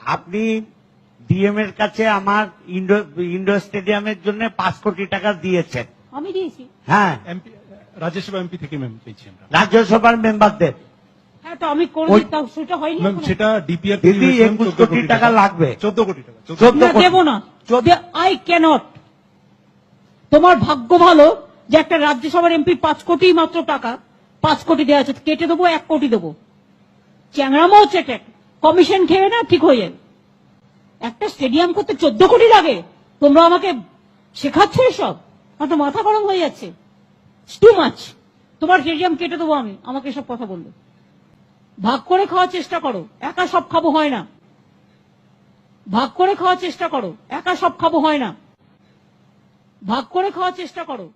আপনি ডিএম এর কাছে আমার ইন্ডোর স্টেডিয়ামের জন্য 5 কোটি টাকা দিয়েছেন। আমি দিয়েছি। হ্যাঁ, রাজ্যসভা এমপি থেকে ম্যাম পেয়েছি আমরা। রাজ্যসভার মেম্বারদের। হ্যাঁ, তো আমি করে ওই- দিতাম, সেটা হয়নি ম্যাম এখনো। সেটা ডিপিআর দিদি 21 কোটি টাকা লাগবে। 14 কোটি টাকা। 14 না, কোটি। দেবো না। I can't. তোমার ভাগ্য ভালো যে একটা রাজ্যসভার এমপি 5 কোটি মাত্র টাকা, 5 কোটি দেওয়া আছে, কেটে দেবো 1 কোটি দেবো। চ্যাংরামো চেটে কমিশন খেয়ে না ঠিক হয়ে যাবে। একটা স্টেডিয়াম করতে 14 কোটি লাগে, তোমরা আমাকে শেখাচ্ছ এসব? আমার তো মাথা গরম হয়ে যাচ্ছে। Too much. তোমার স্টেডিয়াম কেটে দেবো আমি, আমাকে এসব কথা বললে। ভাগ করে খাওয়ার চেষ্টা করো, একা সব খাবো হয় না। ভাগ করে খাওয়ার চেষ্টা করো, একা সব খাবো হয় না। ভাগ করে খাওয়ার চেষ্টা করো।